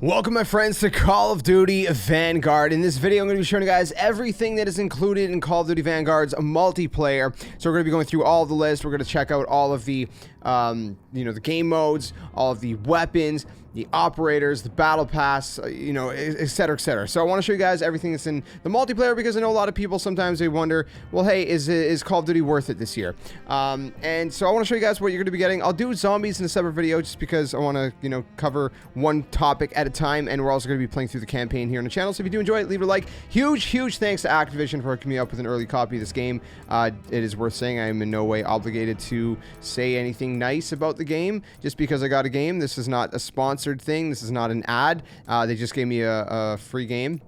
Welcome my friends to Call of Duty Vanguard. In this video I'm going to be showing you guys everything that is included in Call of Duty Vanguard's multiplayer. So we're going to be going through all the list. We're going to check out all of the the game modes, all of the weapons, the operators, the battle pass, etc, etc. So I want to show you guys everything that's in the multiplayer because I know a lot of people sometimes they wonder, well, hey, is Call of Duty worth it this year? And so I want to show you guys what you're going to be getting. I'll do zombies in a separate video just because I want to, cover one topic at a time, and we're also going to be playing through the campaign here on the channel. So if you do enjoy it, leave it a like. Huge thanks to Activision for hooking me up with an early copy of this game. It is worth saying I am in no way obligated to say anything nice about the game just because I got a game. This is not a sponsored thing. This is not an ad. They just gave me a free game.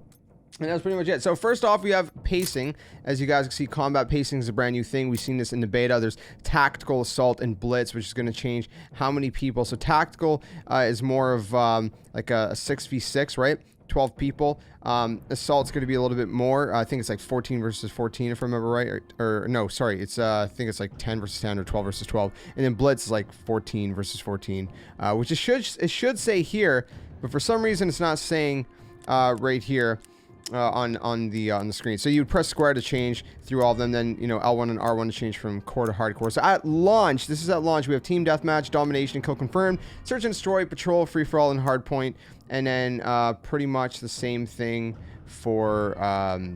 And that's pretty much it. So first off, we have pacing. As you guys can see, combat pacing is a brand new thing. We've seen this in the beta. There's tactical, assault, and blitz, which is going to change how many people. So tactical is more of like a 6v6, right? 12 people. Assault's going to be a little bit more. I think it's like 14 versus 14, if I remember right. Or no, sorry. It's I think it's like 10 versus 10 or 12 versus 12. And then blitz is like 14 versus 14, which it should say here, but for some reason it's not saying right here. On the screen. So you would press square to change through all of them, then L1 and R1 to change from core to hardcore. So at launch, this is at launch, we have team deathmatch, domination, kill confirmed, search and destroy, patrol, free for all, and hardpoint, and then pretty much the same thing for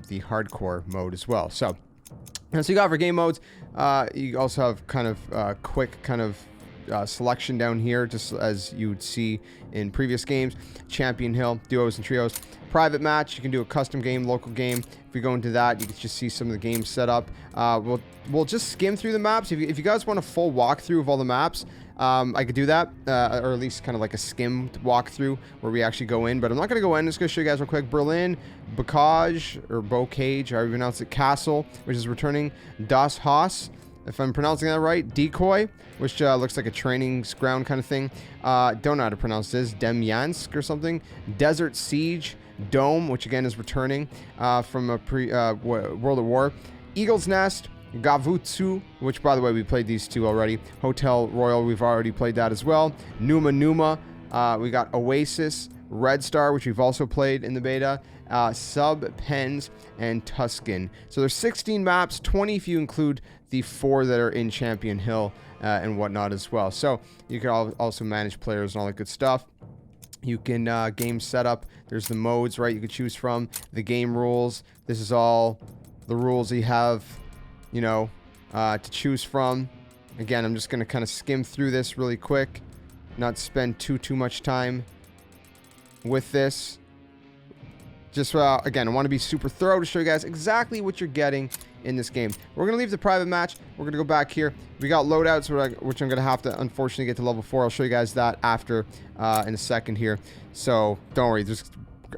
the hardcore mode as well. So you got for game modes, you also have kind of quick kind of selection down here, just as you would see in previous games. Champion hill, duos and trios. Private match, you can do a custom game, local game. If we go into that, you can just see some of the games set up. We'll just skim through the maps. If you guys want a full walkthrough of all the maps, I could do that, or at least kind of like a skimmed walkthrough where we actually go in, but I'm not going to go in. I'm just going to show you guys real quick. Berlin, Bocage, or Bocage, however you pronounce it, Castle, which is returning. Das Haus, if I'm pronouncing that right. Decoy, which looks like a training ground kind of thing. Don't know how to pronounce this. Demyansk or something. Desert Siege. Dome, which again is returning from a World at War. Eagle's Nest. Gavutsu, which by the way we played these two already. Hotel Royal, we've already played that as well. Numa. We got Oasis. Red Star, which we've also played in the beta. Sub Pens, and Tuscan. So there's 16 maps, 20 if you include the 4 that are in Champion Hill and whatnot as well. So you can also manage players and all that good stuff. You can game setup. There's the modes, right? You can choose from the game rules. This is all the rules that you have, to choose from. Again, I'm just going to kind of skim through this really quick, not spend too much time with this. Just again, I want to be super thorough to show you guys exactly what you're getting in this game. We're going to leave the private match. We're going to go back here. We got loadouts, which I'm going to have to unfortunately get to level 4. I'll show you guys that after in a second here. So don't worry.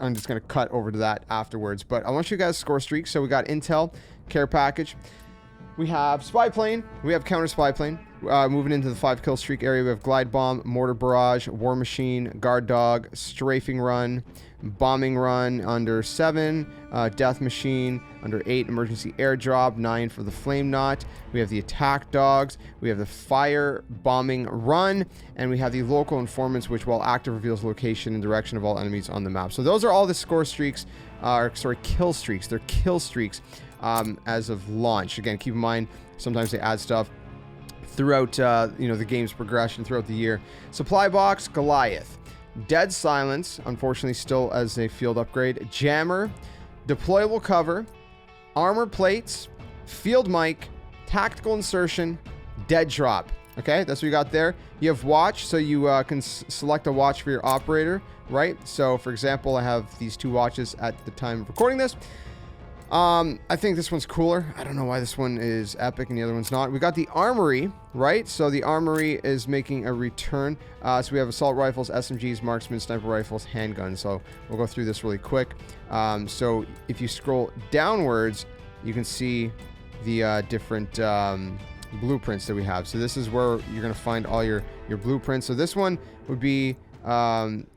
I'm just going to cut over to that afterwards. But I want you guys to score streaks. So we got Intel, care package. We have spy plane. We have counter spy plane. Moving into the 5 kill streak area, we have glide bomb, mortar barrage, war machine, guard dog, strafing run, bombing run under 7, death machine under 8, emergency airdrop, 9 for the flame knot. We have the attack dogs. We have the fire bombing run, and we have the local informants, which while active reveals location and direction of all enemies on the map. So those are all the score streaks, kill streaks. They're kill streaks as of launch. Again, keep in mind sometimes they add stuff throughout the game's progression throughout the year. Supply box, Goliath. Dead silence, unfortunately still as a field upgrade. Jammer, deployable cover, armor plates, field mic, tactical insertion, dead drop. Okay, that's what you got there. You have watch, so you can select a watch for your operator, right? So for example, I have these 2 watches at the time of recording this. I think this one's cooler. I don't know why this one is epic and the other one's not. We got the armory, right? So the armory is making a return. So we have assault rifles, SMGs, marksman, sniper rifles, handguns. So we'll go through this really quick. So if you scroll downwards, you can see the different blueprints that we have. So this is where you're going to find all your blueprints. So this one would be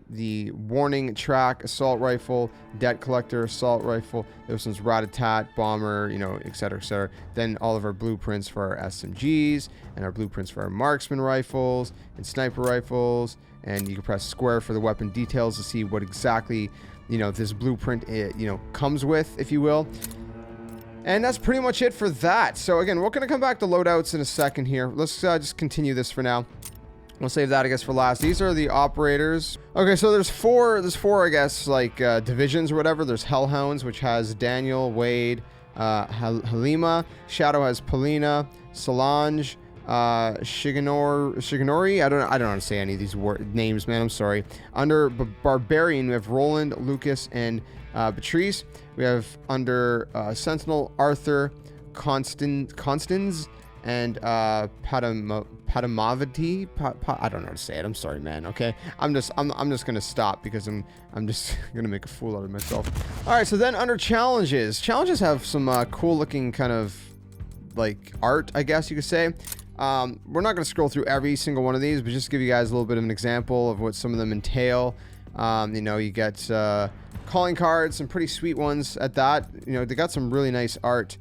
the warning track assault rifle, debt collector assault rifle. This one's rat-a-tat, bomber, you know, etc., etc. Then all of our blueprints for our SMGs and our blueprints for our marksman rifles and sniper rifles. And you can press square for the weapon details to see what exactly, you know, this blueprint, you know, comes with, if you will. And that's pretty much it for that. So again, we're going to come back to loadouts in a second here. Let's just continue this for now. We'll save that, I guess, for last. These are the operators. Okay, so there's four, I guess, like divisions or whatever. There's Hellhounds, which has Daniel, Wade, Halima. Shadow has Polina, Solange, Shigenori. I don't know how to say any of these names, man. I'm sorry. Under Barbarian, we have Roland, Lucas, and Patrice. We have under Sentinel, Arthur, Constance, and Padamavati. I don't know how to say it. I'm sorry, man. Okay, I'm just gonna stop because I'm just gonna make a fool out of myself. All right, so then under challenges have some cool looking kind of like art, I guess you could say. We're not gonna scroll through every single one of these, but just to give you guys a little bit of an example of what some of them entail. You know, you get calling cards, some pretty sweet ones at that. You know, they got some really nice art.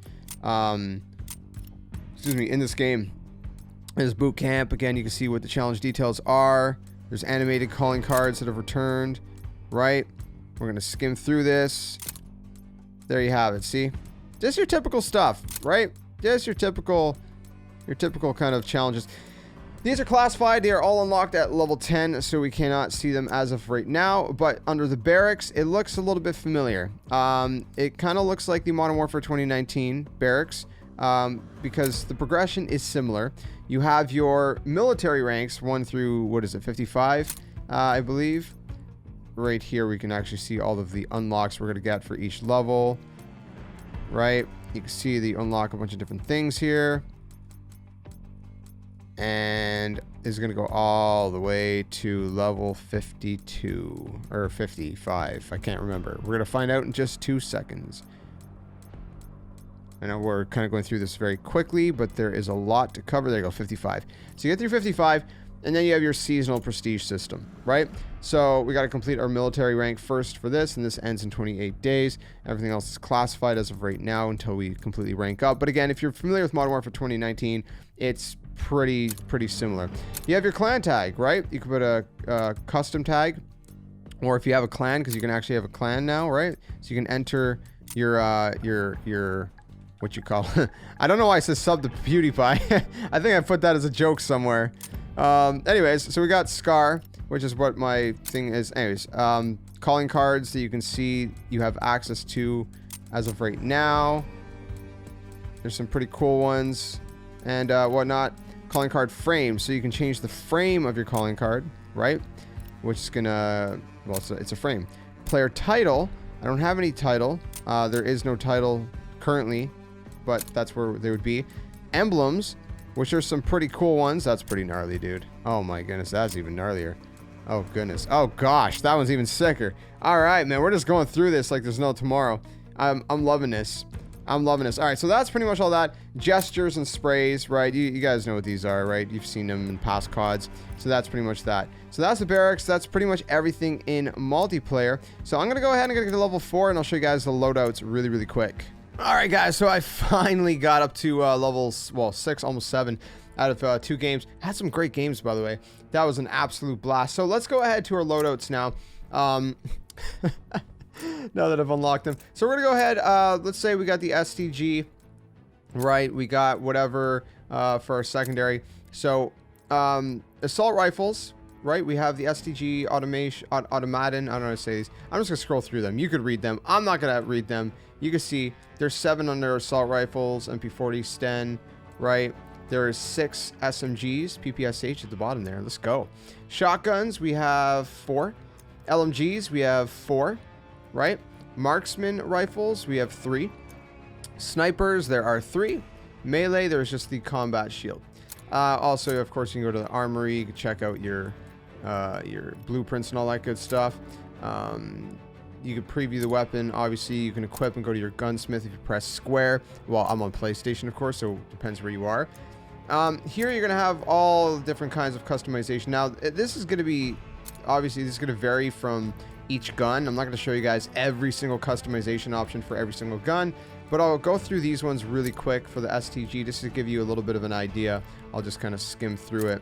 Excuse me, in this game. There's boot camp. Again, you can see what the challenge details are. There's animated calling cards that have returned, right? We're gonna skim through this. There you have it. See, just your typical stuff, right? Just your typical kind of challenges. These are classified. They are all unlocked at level 10, so we cannot see them as of right now. But under the barracks, it looks a little bit familiar. It kind of looks like the Modern Warfare 2019 barracks. Because the progression is similar. You have your military ranks 1 through, what is it, 55, I believe. Right here we can actually see all of the unlocks we're going to get for each level. Right? You can see they unlock a bunch of different things here. And is going to go all the way to level 52 or 55. I can't remember. We're going to find out in just 2 seconds. I know we're kind of going through this very quickly, but there is a lot to cover. There you go, 55. So you get through 55, and then you have your seasonal prestige system, right? So we got to complete our military rank first for this, and this ends in 28 days. Everything else is classified as of right now until we completely rank up. But again, if you're familiar with Modern Warfare 2019, it's pretty similar. You have your clan tag, right? You can put a custom tag, or if you have a clan, because you can actually have a clan now, right? So you can enter your what you call I don't know why I said sub to PewDiePie. I think I put that as a joke somewhere. Anyways, so we got Scar, which is what my thing is. Anyways, calling cards that you can see you have access to as of right now. There's some pretty cool ones and whatnot. Calling card frame, so you can change the frame of your calling card, right? Which is gonna, well, it's a frame. Player title, I don't have any title. There is no title currently, but that's where they would be. Emblems, which are some pretty cool ones. That's pretty gnarly, dude. Oh my goodness, that's even gnarlier. Oh goodness. Oh gosh, that one's even sicker. All right, man, we're just going through this like there's no tomorrow. I'm loving this. I'm loving this. All right, so that's pretty much all that. Gestures and sprays, right? You guys know what these are, right? You've seen them in past CODs. So that's pretty much that. So that's the barracks. That's pretty much everything in multiplayer. So I'm going to go ahead and get to level 4, and I'll show you guys the loadouts really quick. All right, guys, so I finally got up to levels, well, 6, almost 7 out of 2 games. Had some great games, by the way. That was an absolute blast. So let's go ahead to our loadouts now. Now that I've unlocked them. So we're going to go ahead. Let's say we got the STG, right? We got whatever for our secondary. So assault rifles, right? We have the STG automation, automaton. I don't know how to say these. I'm just going to scroll through them. You could read them. I'm not going to read them. You can see there's 7 under assault rifles, MP40 Sten, right? There are 6 SMGs, PPSH at the bottom there. Let's go. Shotguns, we have 4. LMGs, we have 4, right? Marksman rifles, we have 3. Snipers, there are 3. Melee, there's just the combat shield. Also, of course, you can go to the armory. You can check out your blueprints and all that good stuff. You can preview the weapon. Obviously, you can equip and go to your gunsmith if you press square. Well, I'm on PlayStation, of course, so it depends where you are. Here, you're going to have all different kinds of customization. Now, this is going to be obviously this is going to vary from each gun. I'm not going to show you guys every single customization option for every single gun, but I'll go through these ones really quick for the STG just to give you a little bit of an idea. I'll just kind of skim through it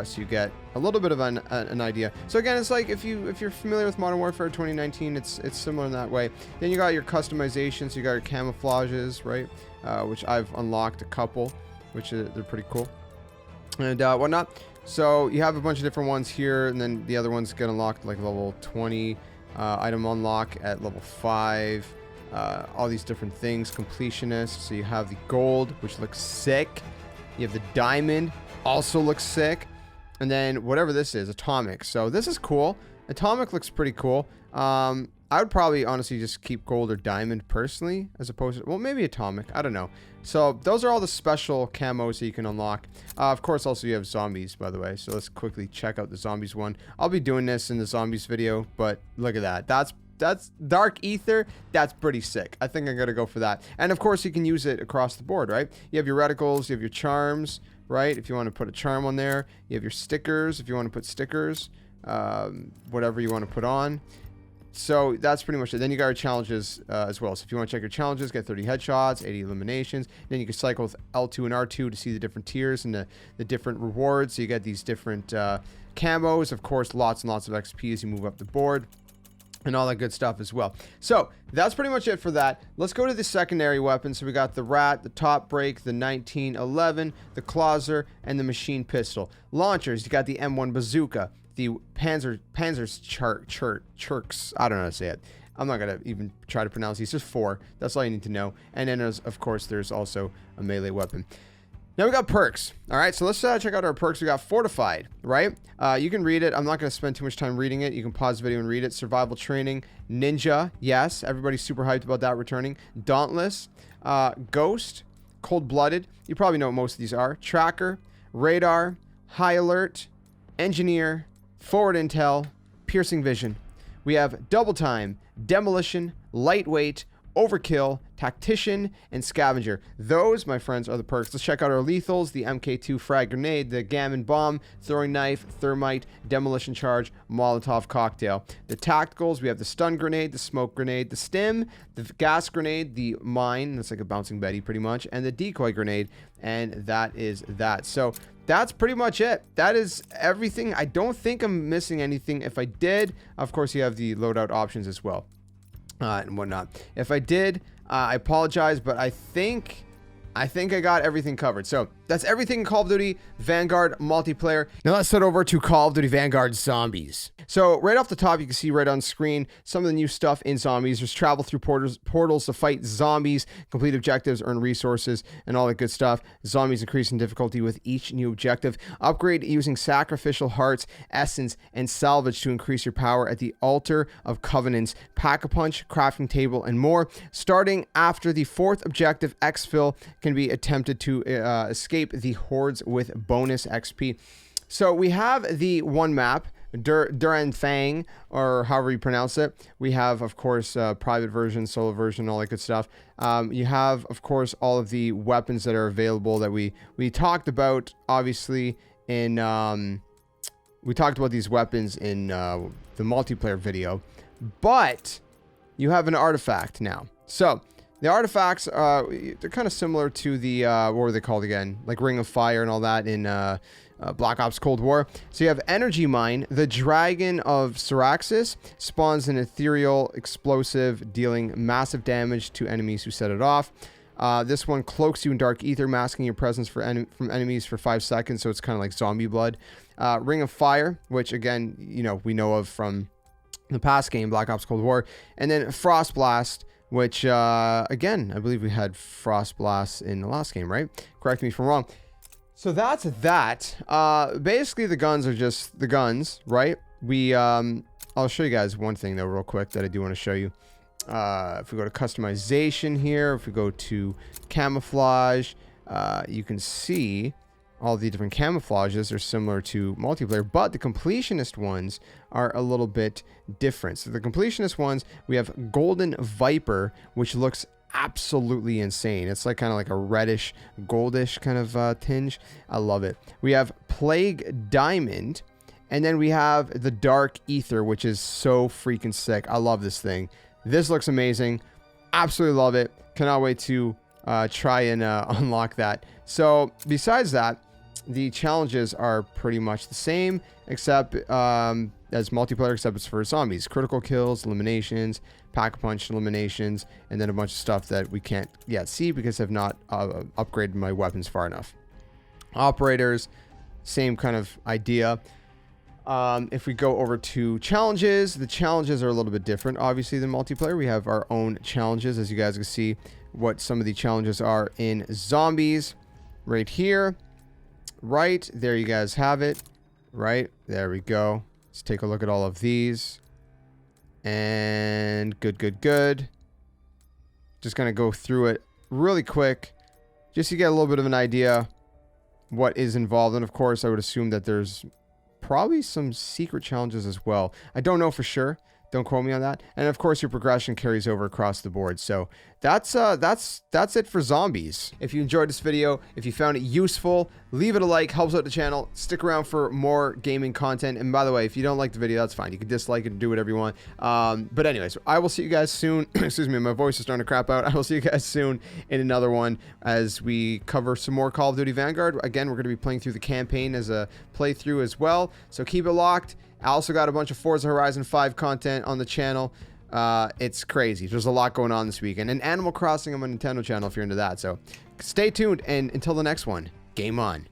so you get a little bit of an idea. So again, it's like if you're familiar with Modern Warfare 2019, it's similar in that way. Then you got your customizations, you got your camouflages, right? Which I've unlocked a couple, which they're pretty cool and whatnot. So you have a bunch of different ones here, and then the other ones get unlocked like level 20, item unlock at level 5. All these different things, completionist. So you have the gold, which looks sick. You have the diamond, also looks sick. And then whatever this is, atomic. So this is cool. Atomic looks pretty cool. I would probably honestly just keep gold or diamond personally, as opposed to, well, maybe atomic. I don't know. So those are all the special camos that you can unlock. Of course, also you have zombies, by the way. So let's quickly check out the zombies one. I'll be doing this in the zombies video, but look at that. That's dark ether. That's pretty sick. I think I'm gonna go for that. And of course, you can use it across the board, right? You have your reticles, you have your charms, right? If you want to put a charm on there, you have your stickers. If you want to put stickers, whatever you want to put on. So that's pretty much it. Then you got your challenges as well. So if you want to check your challenges, get 30 headshots, 80 eliminations. Then you can cycle with L2 and R2 to see the different tiers and the different rewards. So you get these different camos. Of course, lots and lots of XP as you move up the board and all that good stuff as well. So that's pretty much it for that. Let's go to the secondary weapons. So we got the Rat, the Top Break, the 1911, the CLOUDLIFTER, and the Machine Pistol. Launchers, you got the M1 Bazooka, the Panzer's Chirks. I don't know how to say it. I'm not going to even try to pronounce these. Just 4. That's all you need to know. And then, of course, there's also a melee weapon. Now we got perks. All right, so let's check out our perks. We got Fortified, right? You can read it. I'm not going to spend too much time reading it. You can pause the video and read it. Survival Training. Ninja, yes. Everybody's super hyped about that returning. Dauntless. Ghost. Cold-Blooded. You probably know what most of these are. Tracker. Radar. High Alert. Engineer. Forward Intel. Piercing Vision. We have Double Time. Demolition. Lightweight. Overkill, Tactician, and Scavenger. Those, my friends, are the perks. Let's check out our lethals: the MK2 Frag Grenade, the Gammon Bomb, Throwing Knife, Thermite, Demolition Charge, Molotov Cocktail. The tacticals, we have the Stun Grenade, the Smoke Grenade, the Stim, the Gas Grenade, the Mine, that's like a Bouncing Betty pretty much, and the Decoy Grenade, and that is that. So that's pretty much it. That is everything. I don't think I'm missing anything. If I did, of course, you have the loadout options as well. And whatnot. If I did, I apologize, but I think I got everything covered. So that's everything in Call of Duty Vanguard multiplayer. Now let's head over to Call of Duty Vanguard Zombies. So right off the top, you can see right on screen some of the new stuff in Zombies. There's travel through portals to fight zombies, complete objectives, earn resources, and all that good stuff. Zombies increase in difficulty with each new objective. Upgrade using sacrificial hearts, essence, and salvage to increase your power at the altar of covenants. Pack-a-punch, crafting table, and more. Starting after the 4th objective, exfil can be attempted to escape the hordes with bonus XP. So we have the one map, Duran Thang, or however you pronounce it. We have, of course, private version, solo version, all that good stuff. You have, of course, all of the weapons that are available that we talked about, obviously, in... we talked about these weapons in the multiplayer video. But you have an artifact now. So the artifacts, they're kind of similar to the, what were they called again? Like Ring of Fire and all that in Black Ops Cold War. So you have Energy Mine. The Dragon of Syraxis spawns an ethereal explosive, dealing massive damage to enemies who set it off. This one cloaks you in dark ether, masking your presence from enemies for 5 seconds, so it's kind of like zombie blood. Ring of Fire, which again, you know, we know of from the past game, Black Ops Cold War. And then Frost Blast, which, again, I believe we had Frost Blast in the last game, right? Correct me if I'm wrong. So that's that. Basically, the guns are just the guns, right? I'll show you guys one thing, though, real quick that I do want to show you. If we go to customization here, if we go to camouflage, you can see all the different camouflages are similar to multiplayer, but the completionist ones are a little bit different. So the completionist ones, we have Golden Viper, which looks absolutely insane. It's like kind of like a reddish, goldish kind of tinge. I love it. We have Plague Diamond, And then we have the Dark Ether, which is so freaking sick. I love this thing. This looks amazing. Absolutely love it. Cannot wait to try and unlock that. So besides that, the challenges are pretty much the same, except as multiplayer, except it's for zombies. Critical kills, eliminations, pack-a-punch eliminations, and then a bunch of stuff that we can't yet see because I've not upgraded my weapons far enough. Operators, same kind of idea. If we go over to challenges, the challenges are a little bit different, obviously, than multiplayer. We have our own challenges, as you guys can see what some of the challenges are in zombies right here. Right there, you guys have it. Right there we go. Let's take a look at all of these. And good. Just gonna go through it really quick, just to get a little bit of an idea what is involved. And of course, I would assume that there's probably some secret challenges as well. I don't know for sure. Don't quote me on that. And of course, your progression carries over across the board. So that's it for zombies. If you enjoyed this video, if you found it useful, leave it a like, helps out the channel. Stick around for more gaming content. And by the way, if you don't like the video, that's fine. You can dislike it and do whatever you want. But anyways, I will see you guys soon. Excuse me, my voice is starting to crap out. I will see you guys soon in another one as we cover some more Call of Duty Vanguard. Again, we're going to be playing through the campaign as a playthrough as well. So keep it locked. I also got a bunch of Forza Horizon 5 content on the channel. It's crazy. There's a lot going on this weekend. And Animal Crossing on my Nintendo channel if you're into that. So stay tuned, and until the next one, game on.